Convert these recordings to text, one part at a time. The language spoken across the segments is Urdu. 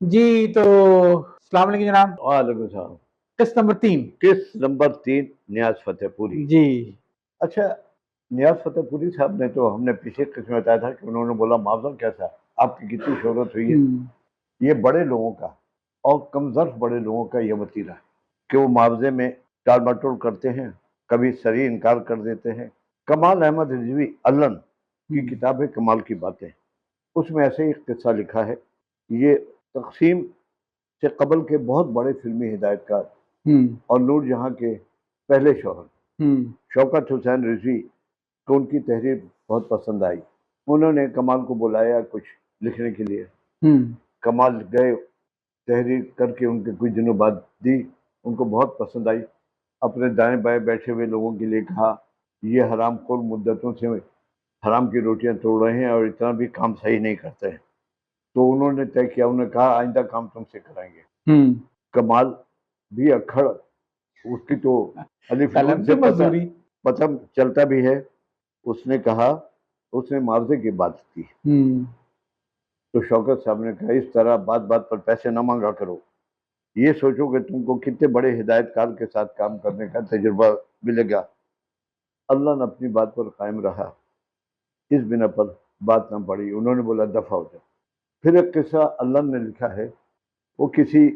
جی تو السلام علیکم جناب. وعلیکم السلام. قسط نمبر 3. قسط نمبر 3 نیاز فتح پوری. جی اچھا، نیاز فتح پوری صاحب نے تو ہم نے پچھلے قسط میں بتایا تھا کہ انہوں نے بولا معاوضہ کیسا، آپ کی کتنی شہرت ہوئی ہے. یہ بڑے لوگوں کا اور کمزرف بڑے لوگوں کا یہ وتیرہ ہے کہ وہ معاوضے میں ٹال مٹول کرتے ہیں، کبھی صریح انکار کر دیتے ہیں. کمال احمد رضوی علن کی کتاب ہے کمال کی باتیں، اس میں ایسے ایک قصہ لکھا ہے. یہ تقسیم سے قبل کے بہت بڑے فلمی ہدایت کار اور نور جہاں کے پہلے شوہر شوکت حسین رضوی کو ان کی تحریر بہت پسند آئی. انہوں نے کمال کو بلایا کچھ لکھنے کے لیے. کمال گئے، تحریر کر کے ان کے کچھ دنوں بعد دی. ان کو بہت پسند آئی. اپنے دائیں بائیں بیٹھے ہوئے لوگوں کے لیے کہا یہ حرام خور مدتوں سے حرام کی روٹیاں توڑ رہے ہیں اور اتنا بھی کام صحیح نہیں کرتے ہیں. تو انہوں نے طے کیا، انہوں نے کہا آئندہ کام تم سے کرائیں گے. کمال بھی اکھڑ، اس کی تو الف نون سے پتہ چلتا بھی ہے. اس نے کہا، اس نے معاوضے کی بات کی تو شوکت صاحب نے کہا اس طرح بات بات پر پیسے نہ مانگا کرو. یہ سوچو کہ تم کو کتنے بڑے ہدایت کار کے ساتھ کام کرنے کا تجربہ ملے گا. اللہ نے اپنی بات پر قائم رہا، اس بنا پر بات نہ پڑی. انہوں نے بولا دفع ہو جاؤ. پھر ایک قصہ اللہ نے لکھا ہے، وہ کسی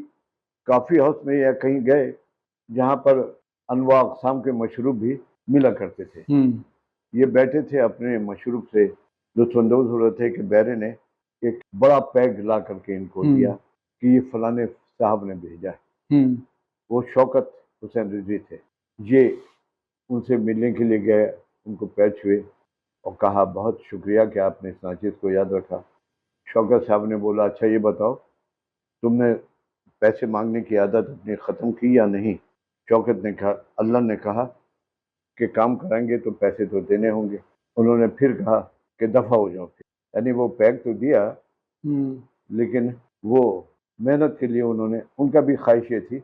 کافی ہاؤس میں یا کہیں گئے جہاں پر انواع اقسام کے مشروب بھی ملا کرتے تھے. یہ بیٹھے تھے اپنے مشروب سے لطف اندوز ہو رہے تھے کہ بیرے نے ایک بڑا پیگ لا کر کے ان کو دیا کہ یہ فلانے صاحب نے بھیجا ہے. وہ شوکت حسین رضوی تھے. یہ ان سے ملنے کے لیے گئے، ان کو پیش ہوئے اور کہا بہت شکریہ کہ آپ نے اس ناچیز کو یاد رکھا. شوکت صاحب نے بولا اچھا یہ بتاؤ تم نے پیسے مانگنے کی عادت اپنی ختم کی یا نہیں؟ شوکت نے کہا، اللہ نے کہا کہ کام کریں گے تو پیسے تو دینے ہوں گے. انہوں نے پھر کہا کہ دفع ہو جاؤ. یعنی وہ پیک تو دیا لیکن وہ محنت کے لیے انہوں نے، ان کا بھی خواہش یہ تھی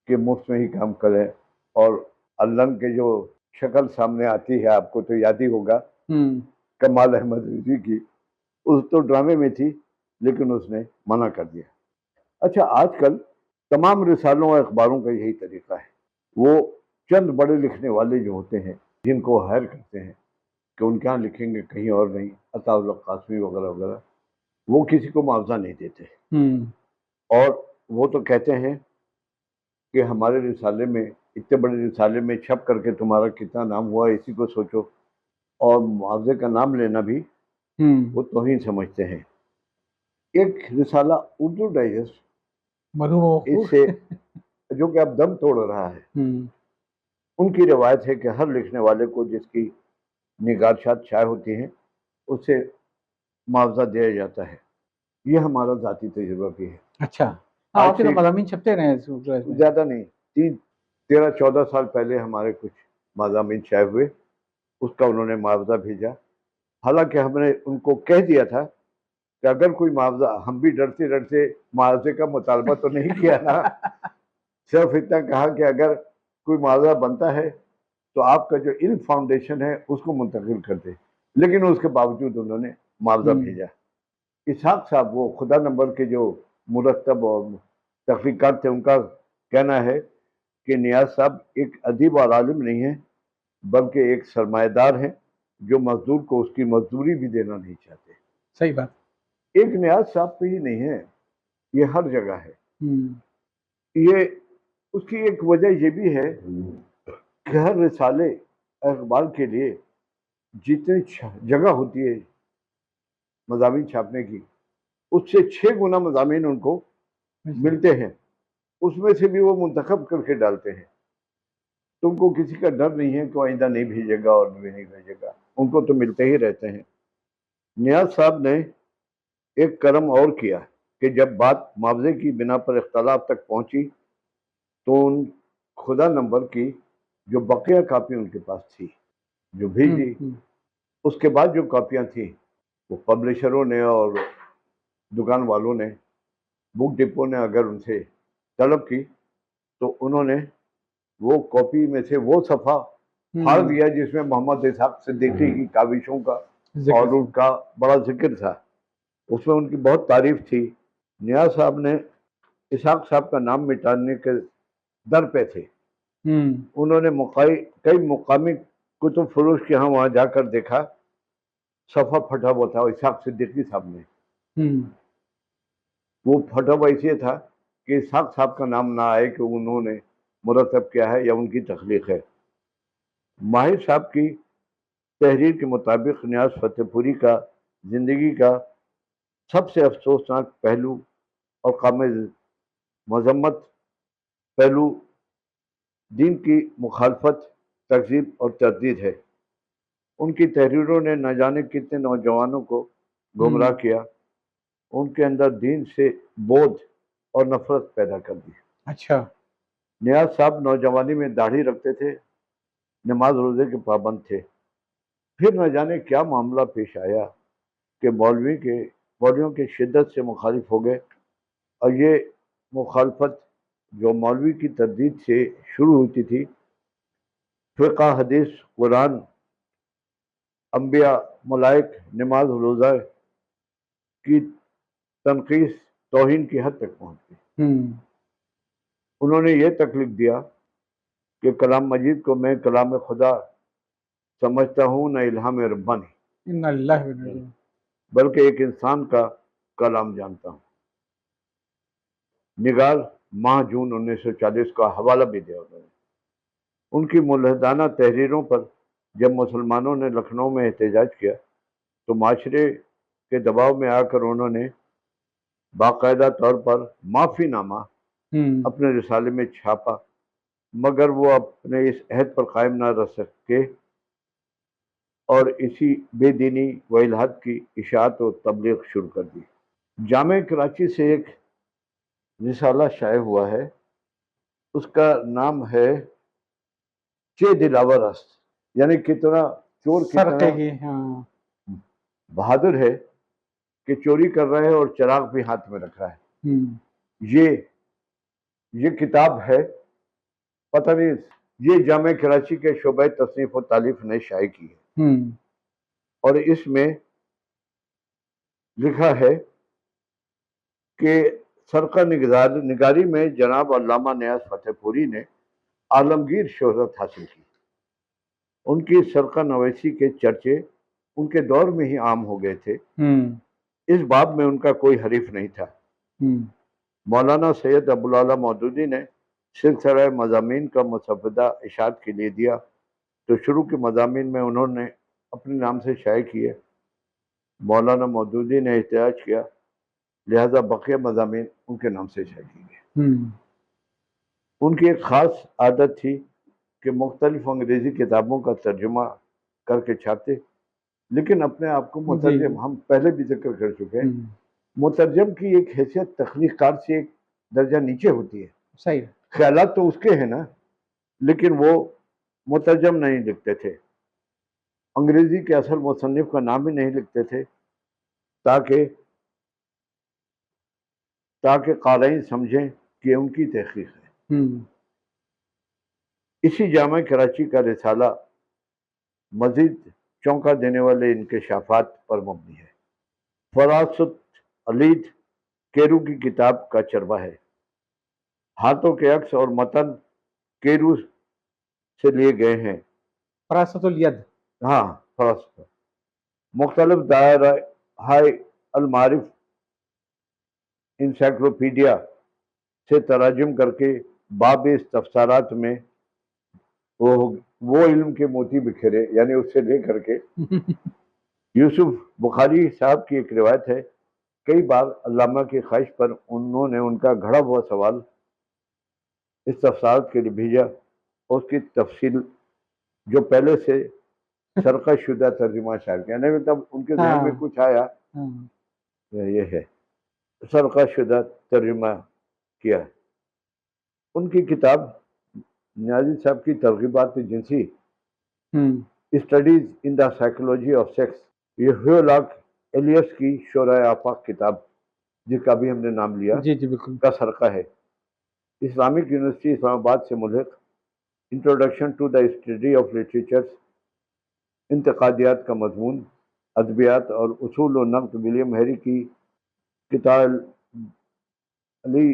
کہ مفت میں ہی کام کریں. اور اللہ کے جو شکل سامنے آتی ہے آپ کو تو یاد ہی ہوگا کمال احمد رضوی کی، اس تو ڈرامے میں تھی لیکن اس نے منع کر دیا. اچھا، آج کل تمام رسالوں اور اخباروں کا یہی طریقہ ہے. وہ چند بڑے لکھنے والے جو ہوتے ہیں جن کو ہائر کرتے ہیں کہ ان کے یہاں لکھیں گے کہیں اور نہیں، عطا اللہ قاسمی وغیرہ وغیرہ، وہ کسی کو معاوضہ نہیں دیتے. اور وہ تو کہتے ہیں کہ ہمارے رسالے میں، اتنے بڑے رسالے میں چھپ کر کے تمہارا کتنا نام ہوا اسی کو سوچو. اور معاوضے کا نام لینا بھی وہ توہین سمجھتے ہیں. ایک رسالہ اردو ڈائجسٹ اس سے جو کہ اب دم توڑ رہا ہے، ان کی روایت ہے کہ ہر لکھنے والے کو جس کی نگارشات شائع ہوتی ہیں اس سے معاوضہ دیا جاتا ہے. یہ ہمارا ذاتی تجربہ بھی ہے. اچھا، آپ کے مضامین چھپتے رہے ہیں؟ زیادہ نہیں، 13-14 سال پہلے ہمارے کچھ مضامین شائع ہوئے، اس کا انہوں نے معاوضہ بھیجا. حالانکہ ہم نے ان کو کہہ دیا تھا کہ اگر کوئی معاوضہ، ہم بھی ڈرتے ڈرتے معاوضے کا مطالبہ تو نہیں کیا نا، صرف اتنا کہا کہ اگر کوئی معاوضہ بنتا ہے تو آپ کا جو علم فاؤنڈیشن ہے اس کو منتقل کر دے. لیکن اس کے باوجود انہوں نے معاوضہ بھیجا. اسحاق صاحب وہ خدا نمبر کے جو مرتب اور تحقیقات تھے، ان کا کہنا ہے کہ نیاز صاحب ایک ادیب اور عالم نہیں ہیں بلکہ ایک سرمایہ دار ہیں جو مزدور کو اس کی مزدوری بھی دینا نہیں چاہتے. صحیح بات. ایک نیاز صاحب پہ ہی نہیں ہے، یہ ہر جگہ ہے. یہ اس کی ایک وجہ یہ بھی ہے کہ ہر رسالے اخبار کے لیے جتنی جگہ ہوتی ہے مضامین چھاپنے کی، اس سے 6 گنا مضامین ان کو ملتے ہیں. اس میں سے بھی وہ منتخب کر کے ڈالتے ہیں. تم کو کسی کا ڈر نہیں ہے کہ آئندہ نہیں بھیجے گا اور نہیں بھیجے گا، ان کو تو ملتے ہی رہتے ہیں. نیاز صاحب نے ایک کرم اور کیا کہ جب بات معاوضے کی بنا پر اختلاف تک پہنچی تو ان خدا نمبر کی جو بقیہ کاپی ان کے پاس تھی جو بھیجی، اس کے بعد جو کاپیاں تھیں وہ پبلشروں نے اور دکان والوں نے، بک ڈپو نے اگر ان سے طلب کی تو انہوں نے وہ کاپی میں سے وہ صفحہ پھاڑ دیا جس میں محمد اسحاق صدیقی کی کاوشوں کا اور ان کا بڑا ذکر تھا. اس میں ان کی بہت تعریف تھی. نیاز صاحب نے اسحاق صاحب کا نام مٹانے کے در پہ تھے. ہوں انہوں نے کئی مقامی کتب فروش کے ہاں وہاں جا کر دیکھا، صفحہ پھٹا ہوا تھا اسحاق صدیقی صاحب نے. ہوں وہ پھٹا ہوا اس لیے تھا کہ اسحاق صاحب کا نام نہ آئے کہ انہوں نے مرتب کیا ہے یا ان کی تخلیق ہے. ماہر صاحب کی تحریر کے مطابق نیاز فتح پوری کا زندگی کا سب سے افسوسناک پہلو اور قابل مذمت پہلو دین کی مخالفت، تکذیب اور تردید ہے. ان کی تحریروں نے نہ جانے کتنے نوجوانوں کو گمراہ کیا، ان کے اندر دین سے بودھ اور نفرت پیدا کر دی. اچھا نیاز صاحب نوجوانی میں داڑھی رکھتے تھے، نماز روزے کے پابند تھے. پھر نہ جانے کیا معاملہ پیش آیا کہ مولویوں کے شدت سے مخالف ہو گئے، اور یہ مخالفت جو مولوی کی تردید سے شروع ہوتی تھی، فقہ، حدیث، قرآن، انبیاء، ملائک، نماز روزہ کی تنقیص، توہین کی حد تک پہنچ گئی. ہوں انہوں نے یہ تک لکھ دیا کہ کلام مجید کو میں کلام خدا سمجھتا ہوں، نہ الہام ربانی، ان اللہ و انا الیہ راجعون۔ بلکہ ایک انسان کا کلام جانتا ہوں. نگار، ماہ جون 1940 کا حوالہ بھی دیا انہوں نے. ان کی ملحدانہ تحریروں پر جب مسلمانوں نے لکھنؤ میں احتجاج کیا تو معاشرے کے دباؤ میں آ کر انہوں نے باقاعدہ طور پر معافی نامہ ہوں اپنے رسالے میں چھاپا، مگر وہ اپنے اس عہد پر قائم نہ رہ سکے اور اسی بے دینی و الحاد کی اشاعت و تبلیغ شروع کر دی. جامع کراچی سے ایک رسالہ شائع ہوا ہے، اس کا نام ہے چے دلاور است، یعنی کتنا چور کتنا سرقے کی، ہاں بہادر ہے کہ چوری کر رہا ہے اور چراغ بھی ہاتھ میں رکھ رہا ہے. ہوں یہ کتاب ہے، پتہ نہیں، یہ جامع کراچی کے شعبہ تصنیف و تالیف نے شائع کی ہے، ہوں اور اس میں لکھا ہے کہ سرقہ نگاری میں جناب علامہ نیاز فتح پوری نے عالمگیر شہرت حاصل کی. ان کی سرقہ نویسی کے چرچے ان کے دور میں ہی عام ہو گئے تھے. ہوں اس باب میں ان کا کوئی حریف نہیں تھا. ہوں مولانا سید ابوالعلا مودودی نے سلسلہ مضامین کا مسودہ اشاعت کے لیے دیا تو شروع کے مضامین میں انہوں نے اپنے نام سے شائع کیے. مولانا مودودی نے احتجاج کیا، لہذا بقیہ مضامین ان کے نام سے شائع کیے گئے. ہوں ان کی ایک خاص عادت تھی کہ مختلف انگریزی کتابوں کا ترجمہ کر کے چھاپتے، لیکن اپنے آپ کو مترجم، ہم پہلے بھی ذکر کر چکے ہیں، ہوں مترجم کی ایک حیثیت تخلیق کار سے ایک درجہ نیچے ہوتی ہے. صحیح خیالات تو اس کے ہیں نا، لیکن وہ مترجم نہیں لکھتے تھے، انگریزی کے اصل مصنف کا نام بھی نہیں لکھتے تھے تاکہ قارئین سمجھیں کہ ان کی تحقیق ہے. ہوں اسی جامع کراچی کا رسالہ مزید چونکا دینے والے انکشافات پر مبنی ہے. فراست علید کیرو کی کتاب کا چربہ ہے. ہاتھوں کے عکس اور متن کیرو سے لیے گئے ہیں. فراست الید، ہاں، فراست مختلف دائرہ ہائے المعارف انسائکلوپیڈیا سے تراجم کر کے باب استفسارات میں وہ علم کے موتی بکھیرے، یعنی اس سے لے کر کے یوسف بخاری صاحب کی ایک روایت ہے، کئی بار علامہ کی خواہش پر انہوں نے ان کا گھڑا ہوا سوال استفسارات کے لیے بھیجا، اس کی تفصیل جو پہلے سے سرقہ شدہ ترجمہ شائع کیا، یعنی تب ان کے ذہن میں کچھ آیا، یہ ہے سرقہ شدہ ترجمہ کیا ہے. ان کی کتاب نیازی صاحب کی ترغیبات جنسی، studies in the psychology of sex, یہ ہیولاک ایلیس کی شورائے آفاق کتاب، جس کا بھی ہم نے نام لیا، جی جی بالکل، کا سرقہ ہے. اسلامک یونیورسٹی اسلام آباد سے ملحق introduction to the study of literatures, انتقادیات کا مضمون، ادبیات اور اصول و نقد، ولیم ہیری کی کتاب علی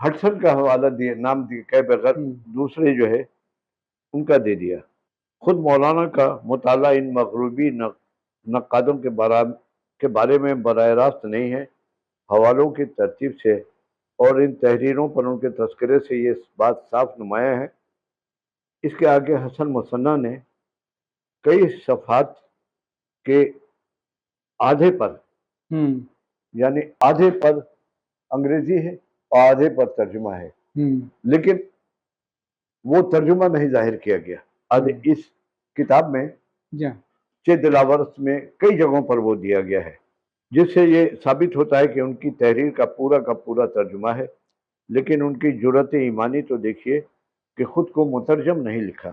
ہڈسن کا حوالہ دیا، نام دیا کے بغیر دوسرے جو ہے ان کا دے دیا۔ خود مولانا کا مطالعہ ان مغربی نقادوں کے بارے میں براہ راست نہیں ہے، حوالوں کی ترتیب سے اور ان تحریروں پر ان کے تذکرے سے یہ بات صاف نمایاں ہے۔ اس کے آگے حسن مصنع نے کئی صفحات کے آدھے پر یعنی آدھے پر انگریزی ہے اور آدھے پر ترجمہ ہے، لیکن وہ ترجمہ نہیں ظاہر کیا گیا۔ آدھے اس کتاب میں دلاورس میں کئی جگہوں پر وہ دیا گیا ہے، جس سے یہ ثابت ہوتا ہے کہ ان کی تحریر کا پورا ترجمہ ہے، لیکن ان کی جرأت ایمانی تو دیکھیے کہ خود کو مترجم نہیں لکھا۔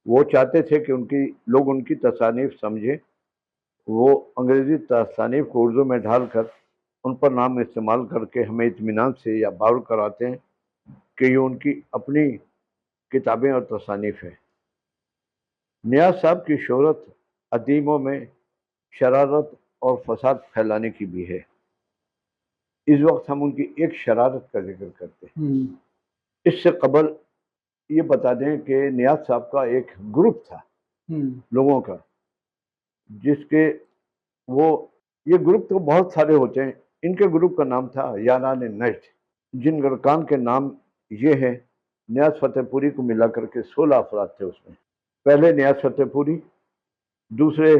وہ چاہتے تھے کہ لوگ ان کی تصانیف سمجھیں، وہ انگریزی تصانیف کو اردو میں ڈھال کر ان پر نام استعمال کر کے ہمیں اطمینان سے یا باور کراتے ہیں کہ یہ ان کی اپنی کتابیں اور تصانیف ہیں۔ نیاز صاحب کی شہرت ادیبوں میں شرارت اور فساد پھیلانے کی بھی ہے۔ اس وقت ہم ان کی ایک شرارت کا ذکر کرتے ہیں۔ اس سے قبل یہ بتا دیں کہ نیاز صاحب کا ایک گروپ تھا لوگوں کا، جس کے یہ گروپ تو بہت سارے ہوتے ہیں، ان کے گروپ کا نام تھا یاران نجد، جن گرکان کے نام یہ ہے۔ نیاز فتح پوری کو ملا کر کے 16 افراد تھے اس میں۔ پہلے نیاز فتح پوری، دوسرے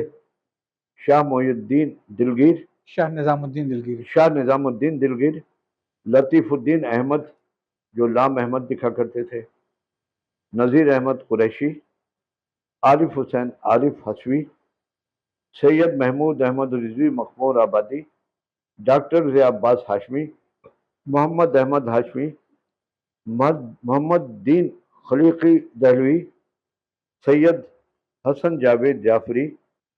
شاہ محی الدین دلگیر، شاہ نظام الدین دلگیر، لطیف الدین احمد جو لام احمد دکھا کرتے تھے، نذیر احمد قریشی، عارف حسین عارف حسوی، سید محمود احمد رضوی مخمور آبادی، ڈاکٹر ضیاء عباس ہاشمی، محمد احمد ہاشمی، محمد دین خلیقی دہلوی، سید حسن جاوید جعفری،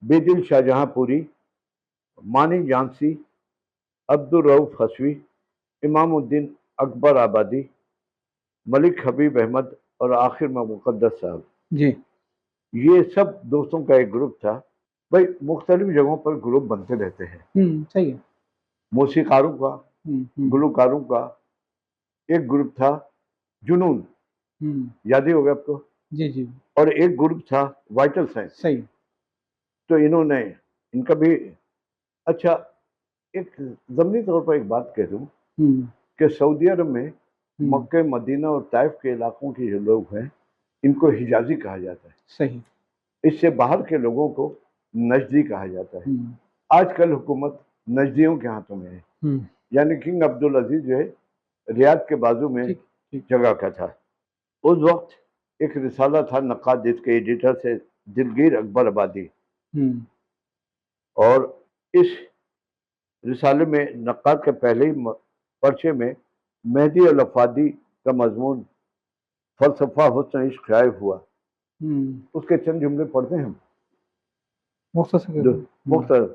بیدل شاہجہاں پوری، مانی جانسی، عبدالرؤف حسوی، امام الدین اکبر آبادی، ملک حبیب احمد اور آخر میں مقدس صاحب۔ یہ سب دوستوں کا ایک گروپ تھا۔ بھائی مختلف جگہوں پر گروپ بنتے رہتے ہیں، صحیح ہے۔ موسیقاروں کا، گلوکاروں کا ایک گروپ تھا جنون، یاد ہی ہوگا آپ کو، اور ایک گروپ تھا وائٹل سائنس۔ صحیح۔ تو انہوں نے ان کا بھی اچھا ایک ضمنی طور پر ایک بات کہہ دوں کہ سعودی عرب میں مکہ مدینہ اور طائف کے علاقوں کے جو لوگ ہیں ان کو حجازی کہا جاتا ہے۔ صحیح۔ اس سے باہر کے لوگوں کو نجدی کہا جاتا ہے۔ آج کل حکومت نجدیوں کے ہاتھوں میں ہے، یعنی کنگ عبدالعزیز جو ہے ریاض کے بازو میں جگہ کا تھا۔ اس وقت ایک رسالہ تھا نقاد، جس کے ایڈیٹر سے دلگیر اکبر آبادی، اور اس رسالے میں نقاد کے پہلے ہی پرچے میں مہدی الافادی کا مضمون فلسفہ حسن عشق شائع ہوا۔ اس کے چند جملے پڑھتے ہیں ہم، مختصر۔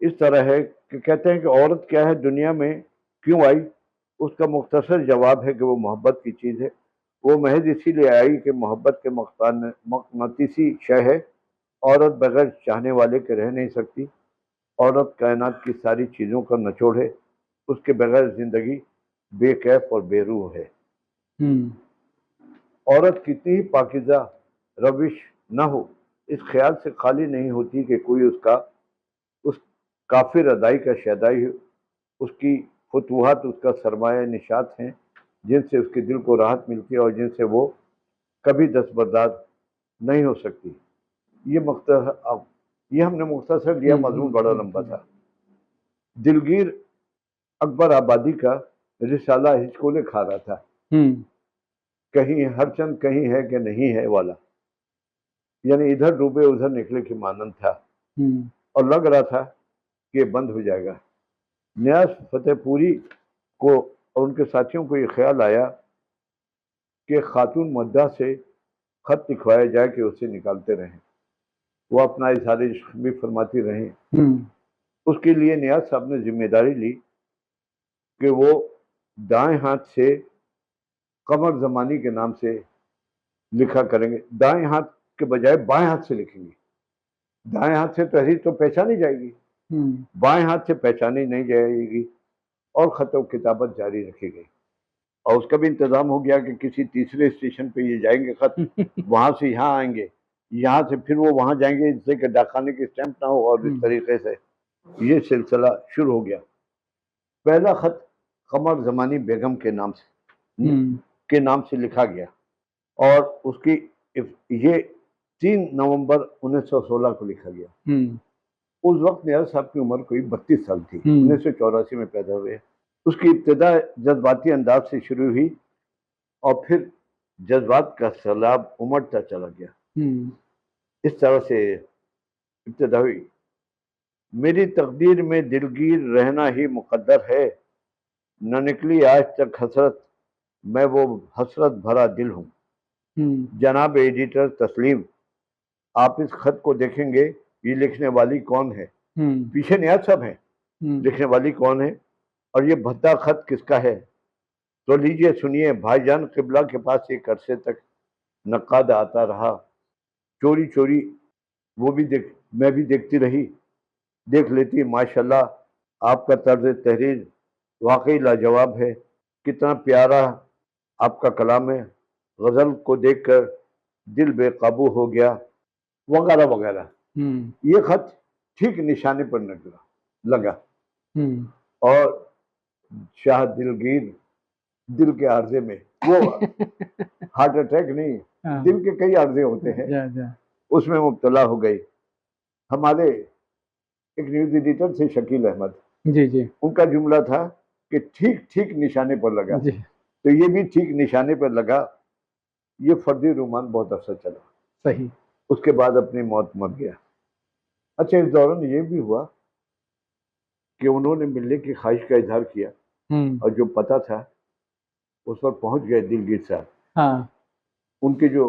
اس طرح ہے کہ کہتے ہیں کہ عورت کیا ہے، دنیا میں کیوں آئی؟ اس کا مختصر جواب ہے کہ وہ محبت کی چیز ہے۔ وہ محض اسی لیے آئی کہ محبت کے مقناطیسی شے ہے۔ عورت بغیر چاہنے والے کے رہ نہیں سکتی۔ عورت کائنات کی ساری چیزوں کا نچوڑ ہے، اس کے بغیر زندگی بے کیف اور بے روح ہے۔ عورت کتنی ہی پاکیزہ روش نہ ہو، اس خیال سے خالی نہیں ہوتی کہ کوئی اس کافر ادائی کا شیدائی، اس کی فتوحات اس کا سرمایہ نشات ہیں، جن سے اس کے دل کو راحت ملتی ہے اور جن سے وہ کبھی دستبردار نہیں ہو سکتی۔ یہ ہم نے مختصر لیا، مضمون بڑا لمبا تھا۔ دلگیر اکبر آبادی کا رسالہ ہچکولے کھا رہا تھا، کہیں ہر چند کہیں ہے کہ نہیں ہے والا، یعنی ادھر ڈوبے ادھر نکلے کی مانند تھا، اور لگ رہا تھا کہ یہ بند ہو جائے گا۔ نیاز فتح پوری کو اور ان کے ساتھیوں کو یہ خیال آیا کہ خاتون مداح سے خط لکھوایا جائے کہ اسے نکالتے رہیں، وہ اپنا اظہار عشق بھی فرماتی رہیں۔ اس کے لیے نیاز صاحب نے ذمہ داری لی کہ وہ دائیں ہاتھ سے قمر زمانی کے نام سے لکھا کریں گے، دائیں ہاتھ کے بجائے بائیں ہاتھ سے لکھیں گے۔ دائیں ہاتھ سے تحریر تو پہچانی جائے گی، بائیں ہاتھ سے پہچانی نہیں جائے گی، اور خط و کتابت جاری رکھی گئی۔ اور اس کا بھی انتظام ہو گیا کہ کسی تیسرے اسٹیشن پہ یہ جائیں گے خط، وہاں سے یہاں آئیں گے، یہاں سے پھر وہ وہاں جائیں گے، جس سے کہ ڈاکخانے کی اسٹیمپ نہ ہو، اور اس طریقے سے یہ سلسلہ شروع ہو گیا۔ پہلا خط قمر زمانی بیگم کے نام سے لکھا گیا، اور اس کی یہ 3 نومبر 1916 کو لکھا گیا۔ اس وقت نیاز صاحب کی عمر کوئی 32 سال تھی، 1984 میں پیدا ہوئے۔ اس کی ابتدا جذباتی انداز سے شروع ہوئی، اور پھر جذبات کا سیلاب امڑتا چلا گیا۔ اس طرح سے ابتدا ہوئی: میری تقدیر میں دلگیر رہنا ہی مقدر ہے، نہ نکلی آج تک حسرت، میں وہ حسرت بھرا دل ہوں۔ جناب ایڈیٹر تسلیم، آپ اس خط کو دیکھیں گے، یہ لکھنے والی کون ہے؟ پیچھے نیاز صاحب ہیں، لکھنے والی کون ہے اور یہ بھدا خط کس کا ہے؟ تو لیجئے سنیے۔ بھائی جان قبلہ کے پاس ایک عرصے تک نقاد آتا رہا، چوری چوری وہ بھی میں بھی دیکھتی رہی، دیکھ لیتی۔ ماشاءاللہ آپ کا طرز تحریر واقعی لاجواب ہے، کتنا پیارا آپ کا کلام ہے، غزل کو دیکھ کر دل بے قابو ہو گیا، وغیرہ وغیرہ۔ یہ خط ٹھیک نشانے پر لگا، اور شاہ دلگیر دل کے عارضے میں، وہ ہارٹ اٹیک نہیں، دل کے کئی عارضے ہوتے ہیں، اس میں مبتلا ہو گئی۔ ہمارے ایک نیوز ایڈیٹر تھے شکیل احمد، ان کا جملہ تھا کہ ٹھیک نشانے پر لگا، تو یہ بھی ٹھیک نشانے پر لگا۔ یہ فردی رومان بہت عرصہ چلا، صحیح۔ اس کے بعد اپنی موت مر گیا۔ اچھا، اس دوران یہ بھی ہوا کہ انہوں نے ملنے کی خواہش کا اظہار کیا، اور جو پتہ تھا اس پر پہنچ گئے دلگیر صاحب۔ ان کے جو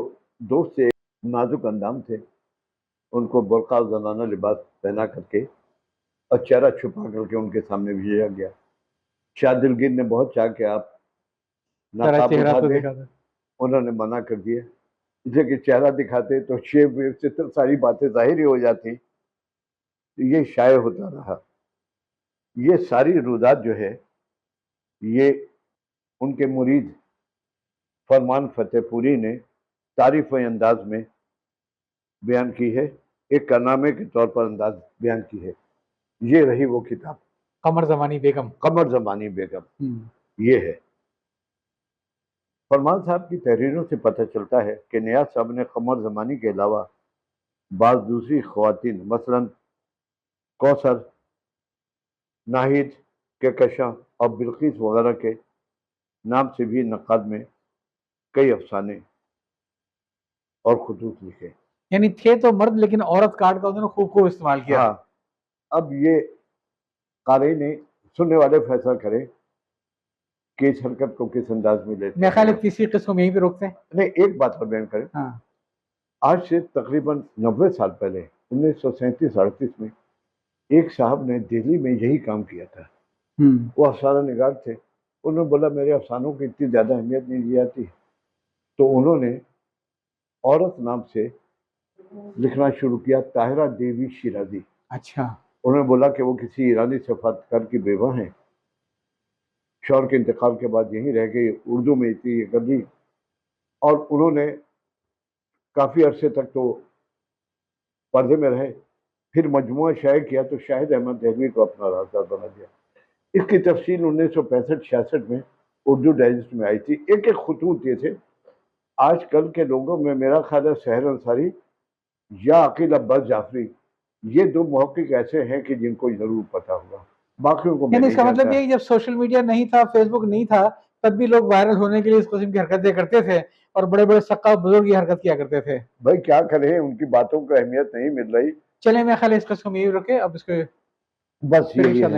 دوست تھے، نازک اندام تھے، ان کو برقع زنانہ لباس پہنا کر کے اور چہرہ چھپا کر کے ان کے سامنے بھیجا گیا۔ شاہ دلگیر نے بہت چاہا کہ آپ نقاب اٹھا دیں، انہوں نے منع کر دیا، اس لیے کہ چہرہ دکھاتے تو شیب ویب سے تو ساری باتیں ظاہر ہی ہو جاتی۔ یہ شائع ہوتا رہا۔ یہ ساری روزات جو ہے یہ ان کے مرید فرمان فتح پوری نے تعریفی انداز میں بیان کی ہے، ایک کارنامے کے طور پر انداز بیان کی ہے۔ یہ رہی وہ کتاب، قمر زمانی بیگم۔ قمر زمانی بیگم یہ ہے۔ فرمان صاحب کی تحریروں سے پتہ چلتا ہے کہ نیاز صاحب نے قمر زمانی کے علاوہ بعض دوسری خواتین، مثلا کوثر، ناہید، کہکشاں اور بلقیس وغیرہ کے نام سے بھی نقاد میں کئی افسانے اور خطوط لکھے۔ یعنی تھے تو مرد، لیکن عورت کارڈ کا انہوں نے خوب استعمال کیا۔ ہاں، اب یہ قارئ نے، سننے والے فیصلہ کریں کہ اس حرکت کو کس انداز میں لیتے ہیں۔ میرے خیال ہے تیسری قسم یہیں پہ روکتے ہیں۔ نہیں، ایک بات اور بیان کریں۔ آج سے تقریباً 90 سال پہلے 1937-38 میں ایک صاحب نے دہلی میں یہی کام کیا تھا۔ وہ افسانہ نگار تھے۔ انہوں نے بولا میرے افسانوں کی اتنی زیادہ اہمیت نہیں دی جاتی، تو انہوں نے عورت نام سے لکھنا شروع کیا، طاہرہ دیوی شیرازی۔ اچھا۔ انہوں نے بولا کہ وہ کسی ایرانی صفاتکار کی بیوہ ہیں، شوہر کے انتقال کے بعد یہیں رہ گئی، اردو میں تھی یہ کر لی، اور انہوں نے کافی عرصے تک تو پردے میں رہے، پھر مجموعہ شائع کیا تو شاہد احمد دہلوی کو اپنا رازدار بنا دیا۔ اس کی تفصیل 1965-66 میں اردو ڈائجسٹ میں آئی تھی۔ ایک ایک خطوط یہ تھے۔ آج کل کے لوگوں میں میرا خیال ہے سحر انصاری یا عقیل عباس جعفری، یہ دو محقق ایسے ہیں کہ جن کو ضرور پتہ ہوگا، باقیوں کو میں یعنی نہیں اس کا مطلب جانتا۔ یہ جب سوشل میڈیا نہیں تھا، فیس بک نہیں تھا، تب بھی لوگ وائرل ہونے کے لیے اس قسم کی حرکتیں کرتے تھے، اور بڑے بڑے ثقاف بزرگ یہ حرکت کیا کرتے تھے۔ بھائی کیا کریں، ان کی باتوں کو اہمیت نہیں مل رہی۔ چلیں، میں خیال ہے اس قسم میں یہی رکھے، اب اس کو بس یہی ہے۔